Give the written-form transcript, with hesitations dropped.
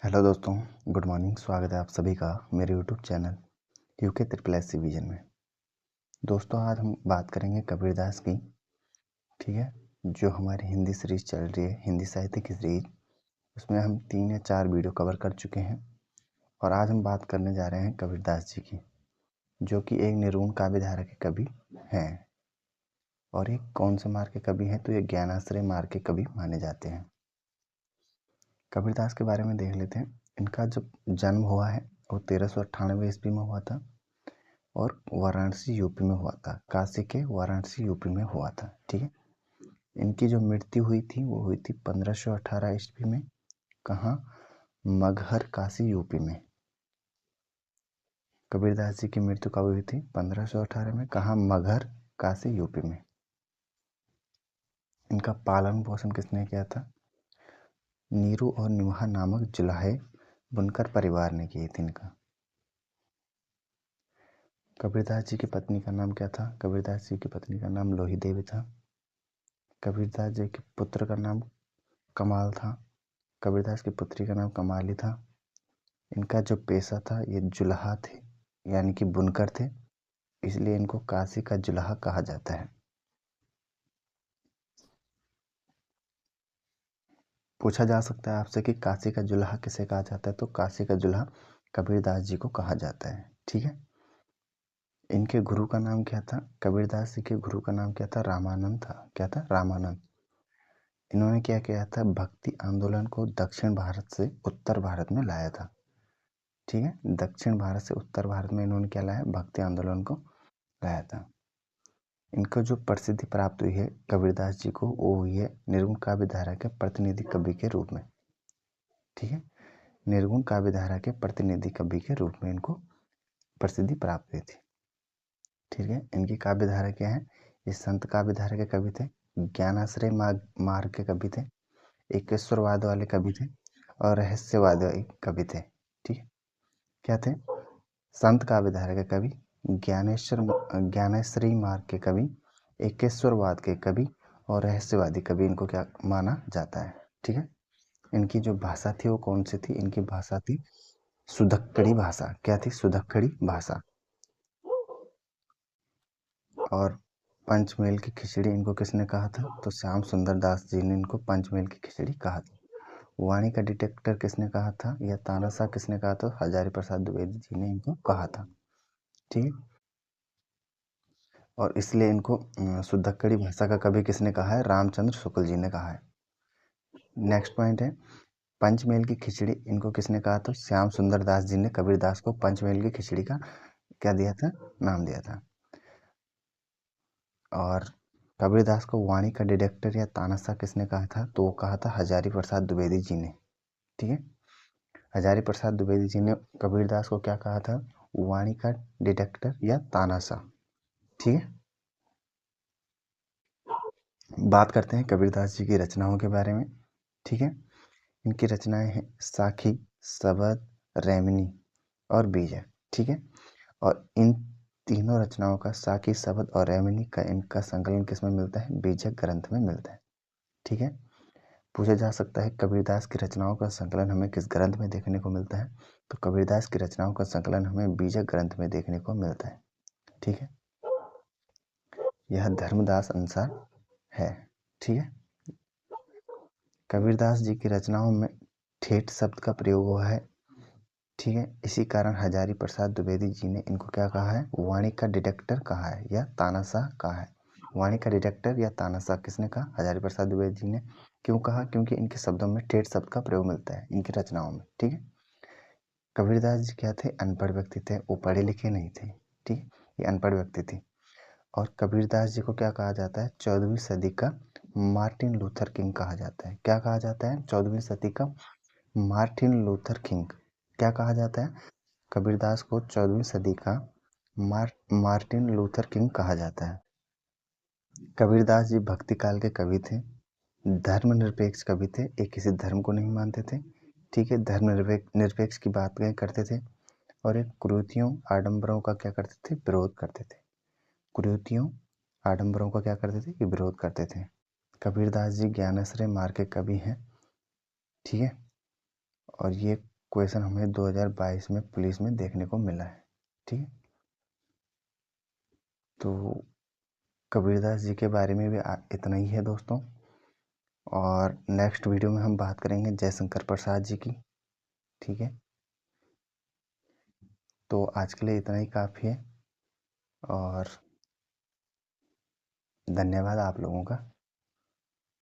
Hello दोस्तों, good morning. स्वागत है आप सभी का मेरे YouTube channel UK triple S C vision में। दोस्तों, आज हम बात करेंगे कबीरदास की। ठीक है, जो हमारी हिंदी सीरीज चल रही है, हिंदी साहित्य की सीरीज, उसमें हम 3 या 4 वीडियो कवर कर चुके हैं और आज हम बात करने जा रहे हैं कबीरदास जी की, जो कि एक निर्गुण काव्य धारा के कवि हैं। और एक कौन से मार्ग के कवि हैं? तो ये ज्ञानाश्रय मार्ग के कवि माने जाते हैं। कबीरदास के बारे में देख लेते हैं। इनका जब जन्म हुआ है वो 1398 ईस्वी में हुआ था और वाराणसी यूपी में हुआ था। काशी के वाराणसी यूपी में हुआ था। ठीक है, इनकी जो मृत्यु हुई थी वो हुई थी 1518 ईस्वी में। कहाँ? मगहर, काशी यूपी में। कबीरदास जी की मृत्यु कब हुई थी? 1518 में। कहाँ? मगहर, काशी यूपी में। इनका पालन पोषण किसने किया था? नीरू और निमहा नामक जुलाहे बुनकर परिवार ने की थी इनका। कबीरदास जी की पत्नी का नाम क्या था? कबीरदास जी की पत्नी का नाम लोही देवी था। कबीरदास जी के पुत्र का नाम कमाल था। कबीरदास की पुत्री का नाम कमाली था। इनका जो पेशा था ये जुलाहा थे, यानी कि बुनकर थे, इसलिए इनको काशी का जुलाहा कहा जाता है। पूछा जा सकता है आपसे कि काशी का जुलाहा किसे कहा जाता है? तो काशी का जुलाहा कबीरदास जी को कहा जाता है। ठीक है, इनके गुरु का नाम क्या था? कबीरदास जी के गुरु का नाम क्या था? रामानंद था। क्या था? रामानंद। इन्होंने क्या किया था? भक्ति आंदोलन को दक्षिण भारत से उत्तर भारत में लाया था। ठीक है, दक्षिण भारत से उत्तर भारत में इन्होंने क्या लाया? भक्ति आंदोलन को लाया था। इनको जो प्रसिद्धि प्राप्त हुई है कबीरदास जी को, वो हुई है निर्गुण काव्य धारा के प्रतिनिधि कवि के रूप में। ठीक है, निर्गुण काव्य धारा के प्रतिनिधि कवि के रूप में इनको प्रसिद्धि प्राप्त हुई थी। ठीक है, इनकी काव्य धारा क्या है? ये संत काव्य धारा के कवि थे, ज्ञानाश्रय मार्ग के कवि थे, एकेश्वरवाद वाले कवि थे और रहस्यवाद वाले कवि थे। ठीक है, क्या थे? संत काव्य धारा के कवि, ज्ञानेश्वरी मार्ग के कवि, एकेश्वरवाद के कवि और रहस्यवादी कवि इनको क्या माना जाता है। ठीक है, इनकी जो भाषा थी वो कौन सी थी? इनकी भाषा थी सुदक्कड़ी भाषा। क्या थी? सुदक्कड़ी भाषा। और पंचमेल की खिचड़ी इनको किसने कहा था? तो श्याम सुंदर दास जी ने इनको पंचमेल की खिचड़ी कहा था। वाणी का डिटेक्टर किसने कहा था? या तानाशाह किसने कहा था? हजारी प्रसाद द्विवेदी जी ने इनको कहा था। ठीक है, और इसलिए इनको सुदक्कड़ी भाषा का कवि किसने कहा है? रामचंद्र शुक्ल जी ने कहा है। नेक्स्ट पॉइंट है पंचमेल की खिचड़ी इनको किसने कहा था? श्याम सुंदर दास जी ने कबीरदास को पंचमेल की खिचड़ी का क्या दिया था? नाम दिया था। और कबीरदास को वाणी का डिटेक्टर या तानाशाह किसने कहा था? तो वो कहा था हजारी प्रसाद द्विवेदी जी ने। ठीक है, हजारी प्रसाद द्विवेदी जी ने कबीरदास को क्या कहा था? वाणी का डिटेक्टर या तानाशाह। ठीक है, बात करते हैं कबीरदास जी की रचनाओं के बारे में। ठीक है, इनकी रचनाएं हैं साखी, सबद, रैमिनी और बीजक। ठीक है, और इन तीनों रचनाओं का, साखी, सबद और रैमिनी का, इनका संकलन किसमें मिलता है? बीजक ग्रंथ में मिलता है। ठीक है, पूछा जा सकता है कबीरदास की रचनाओं का संकलन हमें किस ग्रंथ में देखने को मिलता है? तो कबीरदास की रचनाओं का संकलन हमें बीजक ग्रंथ में देखने को मिलता है। ठीक है, यह धर्मदास अनुसार है। ठीक है, कबीरदास जी की रचनाओं में ठेठ शब्द का प्रयोग हुआ है। ठीक है, इसी कारण हजारी प्रसाद द्विवेदी जी ने इनको क्या कहा है? वाणी का डिटेक्टर कहा है या तानाशाह कहा है। वाणी का डिटेक्टर या तानाशाह किसने कहा? हजारी प्रसाद द्विवेदी जी ने। क्यों कहा? क्योंकि इनके शब्दों में ठेठ शब्द का प्रयोग मिलता है इनकी रचनाओं में। ठीक है, कबीरदास जी क्या थे? अनपढ़ व्यक्ति थे, वो पढ़े लिखे नहीं थे। ठीक है, ये अनपढ़ व्यक्ति थे। और कबीरदास जी को क्या कहा जाता है? 14वीं सदी का मार्टिन लूथर किंग कहा जाता है। क्या कहा जाता है? 14वीं सदी का मार्टिन लूथर किंग। क्या कहा जाता है? कबीरदास को 14वीं सदी का मार्टिन लूथर किंग कहा जाता है। कबीरदास जी भक्ति काल के कवि थे, धर्मनिरपेक्ष कवि थे, एक किसी धर्म को नहीं मानते थे। ठीक है, धर्मनिरपेक्ष की बात करते थे और एक कुरीतियों आडंबरों का क्या करते थे? विरोध करते थे। कुरीतियों आडंबरों का क्या करते थे? कि विरोध करते थे। कबीरदास जी ज्ञानाश्रय मार्ग के कवि हैं। ठीक है, और ये क्वेश्चन हमें 2022 में पुलिस में देखने को मिला है। ठीक है, तो कबीरदास जी के बारे में भी इतना ही है दोस्तों। और नेक्स्ट वीडियो में हम बात करेंगे जयशंकर प्रसाद जी की। ठीक है, तो आज के लिए इतना ही काफ़ी है और धन्यवाद आप लोगों का।